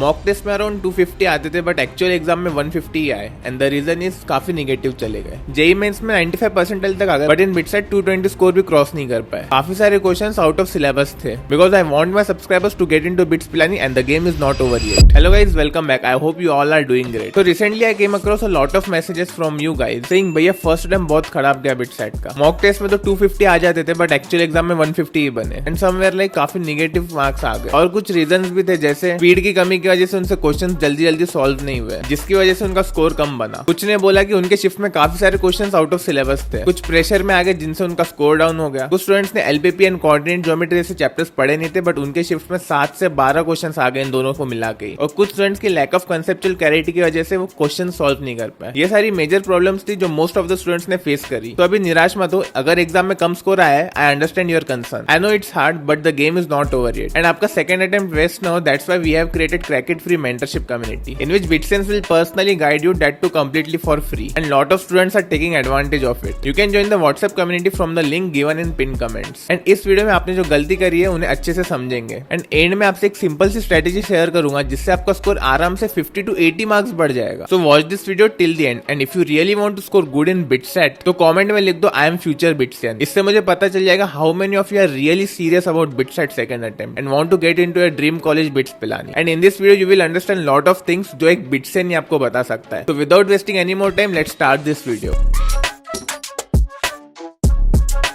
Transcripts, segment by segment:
Mock test में around 250 आते थे बट एक्चुअल एग्जाम में 150 ही आए एंड द रीजन इज काफी निगेटिव चले गए। जेईई मेंस में 95 परसेंटाइल तक आ गए बट इन बिटसेट 220 स्कोर भी क्रॉस नहीं कर पाए। काफी सारे क्वेश्चंस आउट ऑफ सिलेबस थे because I want my subscribers to get into BITS Pilani and the game is not over yet. Hello guys, welcome back. I hope you all are doing great. तो recently I came across a lot of messages from you guys saying भैया first time बहुत खराब गया BITSAT का। Mock test में तो 250 आ जाते थे बट एक्चुअल एग्जाम में 150 ही बने एंड समवेयर लाइक काफी निगेटिव मार्क्स आ गए। और कुछ रीजंस भी थे जैसे स्पीड की कमी की वजह से उनसे क्वेश्चंस जल्दी सॉल्व नहीं हुए जिसकी वजह से उनका स्कोर कम बना। कुछ ने बोला कि उनके शिफ्ट में काफी सारे क्वेश्चंस आउट ऑफ सिलेबस थे। कुछ प्रेशर में आ गए जिनसे उनका स्कोर डाउन हो गया। कुछ स्टूडेंट्स ने एलपीपी एंड कोऑर्डिनेट ज्योमेट्री जैसे चैप्टर्स पढ़े नहीं थे बट उनके शिफ्ट में 7 से 12 क्वेश्चंस आ गए इन दोनों को मिला के। और कुछ स्टूडेंट्स की लैक ऑफ कंसेप्चुअल क्लैरिटी की वजह से वो क्वेश्चन सॉल्व नहीं कर पाए। ये सारी मेजर प्रॉब्लम्स थी जो मोस्ट ऑफ द स्टूडेंट्स ने फेस करी। तो अभी निराश मत हो, अगर एग्जाम में कम स्कोर आया है I understand your concern. I know it's hard but the game is not over yet and आपका सेकंड अटेम्प्ट वेस्ट ना हो। That's why we have created crack it free mentorship community in which BitSense will personally guide you, that too completely for free, and lot of students are taking advantage of it. You can join the WhatsApp community from the link given in pinned comments. And इस video में आपने जो गलती करी है उन्हें अच्छे से समझेंगे एंड एंड में आपसे एक सिंपल सी स्ट्रेटेजी शेयर करूंगा जिससे आपका स्कोर आराम से 50 to 80 मार्क्स बढ़ जाएगा। So watch this video till the end and if you really want to score good in BitSet तो कमेंट में लिख दो I am future BitSen। इससे मुझे पता चल जाएगा how many of you are really serious about BitSet second attempt and want to get into a dream college BITS Pilani। And in this video you will understand lot of things जो एक bit से नहीं आपको बता सकता है। तो without wasting any more time let's start this video.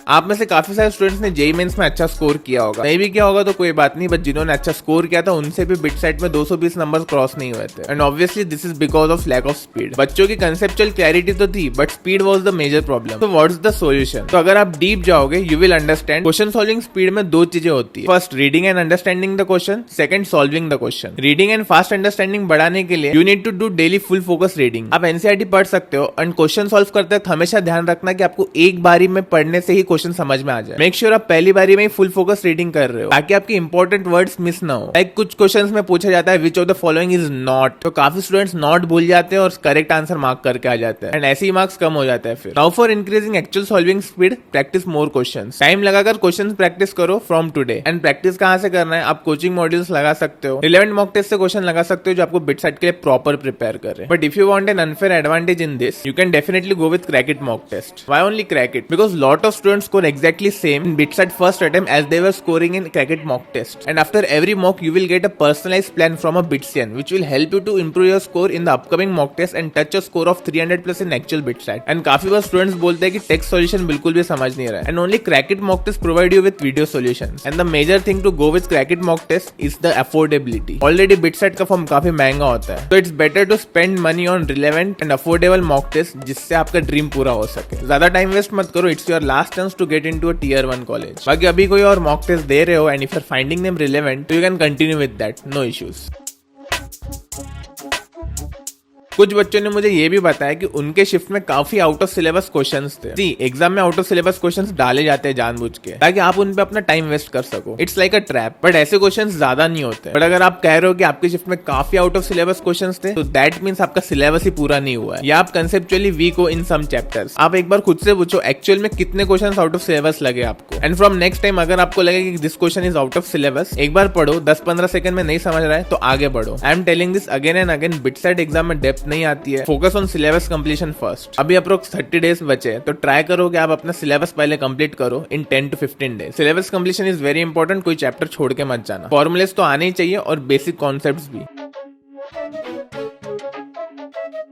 आप में से काफी सारे स्टूडेंट्स ने जेईई मेंस में अच्छा स्कोर किया होगा, नहीं भी किया होगा तो कोई बात नहीं, बट जिन्होंने अच्छा स्कोर किया था उनसे भी बिटसेट में 220 नंबर क्रॉस नहीं हुए थे and obviously this is because of lack of speed. बच्चों की कंसेप्चुअल क्लैरिटी तो थी but speed was the major problem. तो व्हाट्स द सॉल्यूशन? तो अगर आप डीप जाओगे you will understand question solving speed में दो चीजें होती है। First reading and understanding the question, second solving the question. Reading and fast understanding बढ़ाने के लिए you need to do daily full focus reading. आप एनसीईआरटी पढ़ सकते हो एंड क्वेश्चन सॉल्व करते वक्त हमेशा ध्यान रखना कि आपको एक बारी में पढ़ने से ही क्वेश्चन समझ में आ जाए। मेक श्योर आप पहली बारी में ही फुल फोकस रीडिंग कर रहे हो ताकि आपकी इंपॉर्टेंट वर्ड्स मिस ना हो। लाइक कुछ क्वेश्चंस में पूछा जाता है which of the following is not, तो काफी स्टूडेंट्स नॉट भूल जाते हैं और करेक्ट आंसर मार्क करके आ जाते हैं एंड ऐसे ही मार्क्स कम हो जाता है। फिर now for increasing actual solving speed practice more questions. Time लगाकर क्वेश्चंस प्रैक्टिस करो फ्रॉम टुडे। एंड प्रैक्टिस कहां से करना है? आप कोचिंग मॉड्यूल्स लगा सकते हो, रिलेवेंट मॉक टेस्ट से क्वेश्चन लगा सकते हो जो आपको बिटसेट के लिए प्रॉपर प्रिपेयर करे। But if you want an unfair advantage in this you can definitely go with crack it mock test. Why only crack it? Because lot of students score exactly same in BITSAT first attempt as they were scoring in Crackit mock test. And after every mock, you will get a personalized plan from a BitSen, which will help you to improve your score in the upcoming mock test and touch a score of 300 plus in actual BitSet. And काफी बार students बोलते हैं कि text solution बिल्कुल भी समझ नहीं रहा है. And only Crackit mock test provide you with video solutions. And the major thing to go with Crackit mock test is the affordability. Already BitSet का फॉर्म काफी महंगा होता है, so it's better to spend money on relevant and affordable mock test जिससे आपका dream पूरा हो सके। ज्यादा टाइम वेस्ट मत करो, it's your last chance to get into a tier 1 college. बाकी अभी कोई और मॉक टेस्ट दे रहे हो and if you are finding them relevant you can continue with that, no issues. कुछ बच्चों ने मुझे ये भी बताया कि उनके शिफ्ट में काफी आउट ऑफ सिलेबस क्वेश्चंस थे। जी, एग्जाम में आउट ऑफ सिलेबस क्वेश्चंस डाले जाते हैं जानबूझ के ताकि आप उन पे अपना टाइम वेस्ट कर सको। It's like a trap, but ऐसे क्वेश्चंस ज्यादा नहीं होते। बट अगर आप कह रहे हो कि आपके शिफ्ट में काफी आउट ऑफ सिलेबस क्वेश्चंस थे तो दैट मींस आपका सिलेबस ही पूरा नहीं हुआ है या आप कंसेप्चुअली वीक हो इन सम चैप्टर्स। आप एक बार खुद से पूछो एक्चुअल में कितने क्वेश्चंस आउट ऑफ सिलेबस लगे आपको एंड फ्रॉम नेक्स्ट टाइम अगर आपको लगे कि this question is out of syllabus एक बार पढ़ो, 10-15 सेकंड में नहीं समझ रहा है तो आगे बढ़ो। I am telling this again and again, BITSAT exam में डेप्थ नहीं आती है। Focus on syllabus completion first. अभी अप्रोक्स 30 डेज बचे तो ट्राई करो कि आप अपना सिलेबस पहले कंप्लीट करो इन 10 to 15 days. Syllabus completion is very important, कोई चैप्टर छोड़ के मत जाना। फॉर्मुलेस तो आने ही चाहिए और बेसिक कॉन्सेप्ट्स भी।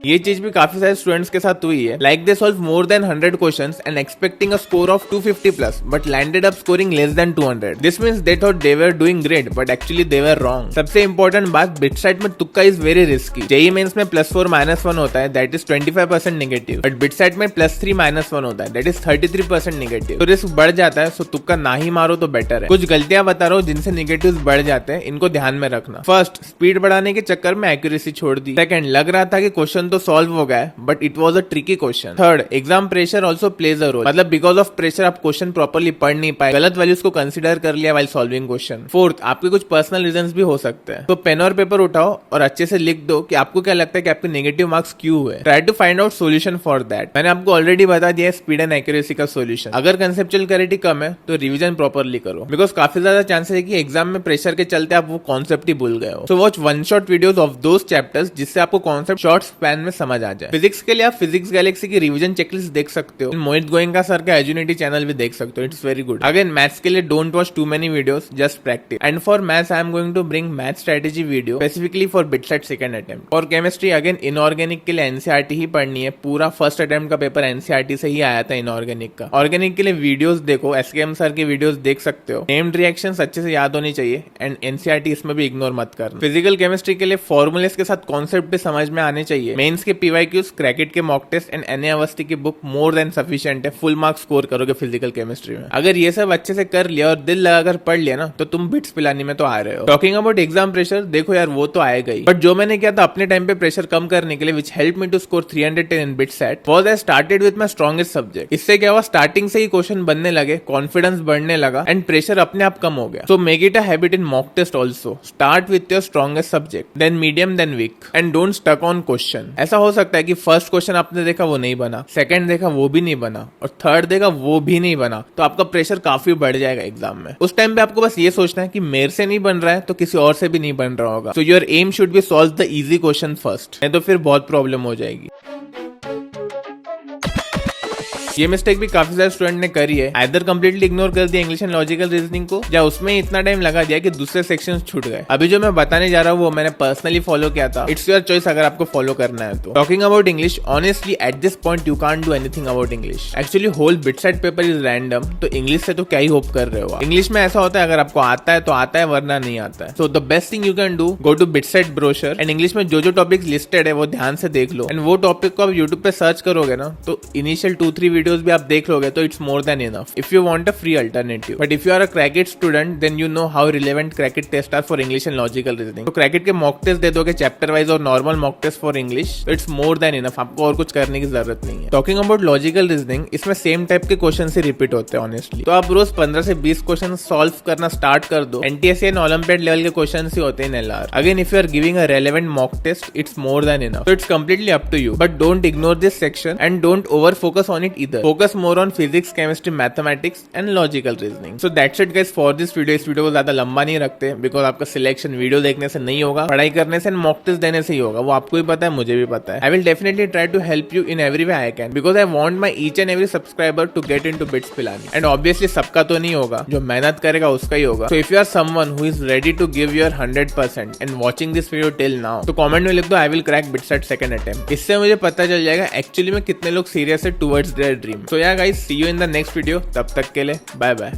ये चीज भी काफी सारे स्टूडेंट्स के साथ हुई है। Like they solve more than 100 questions and expecting a score of 250 plus but landed up scoring less than 200। This means they thought they were doing great but actually they were wrong. सबसे important बात, बिटसेट में तुक्का is very risky. JEE mains में +4 -1 होता है, that is 25% negative, but BITSAT में +3 -1 होता है, दैट इज 33% नेगेटिव। तो रिस्क बढ़ जाता है, सो तुक्का ना ही मारो तो बेटर है। कुछ गलतियां बता रहा हूं जिनसे नेगेटिव्स बढ़ जाते हैं, इनको ध्यान में रखना। फर्स्ट, स्पीड बढ़ाने के चक्कर में एक्यूरेसी छोड़ दी। सेकंड, लग रहा था कि क्वेश्चन तो तो सॉल्व हो गया है, but it was a tricky question. Third, exam pressure also plays a role, मतलब बिकॉज ऑफ प्रेशर आप क्वेश्चन प्रॉपर्ली पढ़ नहीं पाए, गलत वैल्यूज को कंसिडर कर लिया वाइल सॉल्विंग क्वेश्चन। फोर्थ, आपके कुछ पर्सनल रीजंस भी हो सकते हैं, तो पेन और पेपर उठाओ और अच्छे से लिख दो कि आपको क्या लगता है कि आपके नेगेटिव मार्क्स क्यों हुए। Try to find out solution for that. मैंने आपको ऑलरेडी बता दिया है स्पीड एंड एक्यूरेसी का सोल्यूशन। अगर कंसेप्चुअल क्लैरिटी कम है तो रिवीजन प्रॉपर्ली करो, बिकॉज काफी ज्यादा चांसेस है कि एग्जाम में प्रेशर के चलते आप वो कॉन्सेप्ट ही भूल गए हो। So watch one shot videos of those chapters जिससे आपको कॉन्सेप्ट शॉर्ट स्पैन में समझ आ जाए। फिजिक्स के लिए आप फिजिक्स गैलेक्सी की रिवीजन चेकलिस्ट देख सकते हो। मोहित गोयंका सर का एजुनिटी चैनल भी देख सकते हो, it's very good. Again maths के लिए don't watch too many videos, just practice. And for maths I am going to bring math strategy video specifically for BITSAT second attempt. और केमिस्ट्री अगेन इनऑर्गेनिक के लिए NCERT ही पढ़नी है, पूरा first attempt का पेपर एनसीईआरटी से ही आया था इनऑर्गेनिक का। ऑर्गेनिक के लिए वीडियोस देखो, एसकेएम सर की वीडियोस देख सकते हो। नेम्ड रिएक्शंस अच्छे से याद होनी चाहिए एंड एनसीईआरटी इसमें भी इग्नोर मत करना। फिजिकल केमिस्ट्री के लिए फॉर्मूलेस के साथ कॉन्सेप्ट भी समझ में आने चाहिए। मेंस के पीवाईक्यूज, क्रैकेट के mock test and N A Awasthi की बुक मोर देन सफिशिएंट है, फुल मार्क्स स्कोर करोगे फिजिकल केमिस्ट्री में। अगर ये सब अच्छे से कर लिया और दिल लगाकर पढ़ लिया ना तो तुम बिट्स पिलानी में तो आ रहे हो। टॉकिंग अबाउट एग्जाम प्रेशर, देखो यार वो तो आएगा ही, बट जो मैंने किया था अपने टाइम पे प्रेशर कम करने के लिए which help me to score 310 in BITSAT was I started with my strongest subject. इससे क्या हुआ, स्टार्टिंग से ही क्वेश्चन बनने लगे, कॉन्फिडेंस बढ़ने लगा एंड प्रेशर अपने आप कम हो गया। So make it a habit in mock test also, start with your strongest subject, then medium, then weak and don't stuck on question. ऐसा हो सकता है कि फर्स्ट क्वेश्चन आपने देखा वो नहीं बना, सेकंड देखा वो भी नहीं बना और थर्ड देखा वो भी नहीं बना, तो आपका प्रेशर काफी बढ़ जाएगा एग्जाम में। उस टाइम पे आपको बस ये सोचना है कि मेरे से नहीं बन रहा है तो किसी और से भी नहीं बन रहा होगा। So your aim should be solve the easy question first, नहीं तो फिर बहुत प्रॉब्लम हो जाएगी। ये मिस्टेक भी काफी सारे स्टूडेंट ने करी है, आइदर कंप्लीटली इग्नोर कर दिया इंग्लिश एंड लॉजिकल रीजनिंग को, या उसमें इतना टाइम लगा दिया कि दूसरे सेक्शंस छूट गए। अभी जो मैं बताने जा रहा हूँ वो मैंने पर्सनली फॉलो किया था, इट्स योर चॉइस अगर आपको फॉलो करना है तो। Talking about English, honestly at this point you can't do anything about English. Actually whole BITSAT paper is random, तो इंग्लिश से तो क्या ही होप कर रहे हो। इंग्लिश में ऐसा होता है अगर आपको आता है तो आता है, वरना नहीं आता है। So the best thing you can do, go to BITSAT brochure and English में जो टॉपिक्स लिस्टेड है वो ध्यान से देख लो, एंड वो टॉपिक को आप यूट्यूब पे सर्च करोगे ना तो इनिशियल 2-3 वीडियोस भी आप देख लोगे तो it's more than enough if you want a free alternative. But if you are a Crackit student, then you know how relevant Crackit tests are for English and logical reasoning. तो Crackit के mock test दे दोगे chapter wise और normal mock test for English, so it's more than enough. आपको और कुछ करने की जरूरत नहीं है। Talking about logical reasoning, इसमें same type के क्वेश्चन से रिपीट होते हैं honestly. तो आप रोज 15 से 20 क्वेश्चन सॉल्व करना स्टार्ट कर दो। NTSC and Olympiad लेवल के क्वेश्चन ही होते हैं in LR. Again, if you are giving a relevant mock test, it's more than enough. So it's completely up to you. But don't ignore this section and don't over focus on it either. Focus more on physics, chemistry, mathematics and logical reasoning. So that's it guys for this video. इस video को ज्यादा लंबा नहीं रखते because आपका selection video देखने से नहीं होगा, पढ़ाई करने से, मॉक टेस्ट देने से ही होगा। वो आपको भी पता है, मुझे भी पता है। I will definitely try to help you in every way I can, because I want my each and every subscriber to get into BITS Pilani. And obviously सबका तो नहीं होगा, जो मेहनत करेगा उसका ही होगा। So if you are someone who is ready to give your 100% and watching this video till now, तो कमेंट में लिख दो I will crack BITSAT second attempt. इससे मुझे पता चल जाएगा एक्चुअली में कितने लोग सीरियस है towards their dream. So yeah guys, see you in the next video. तब तक के लिए बाय बाय।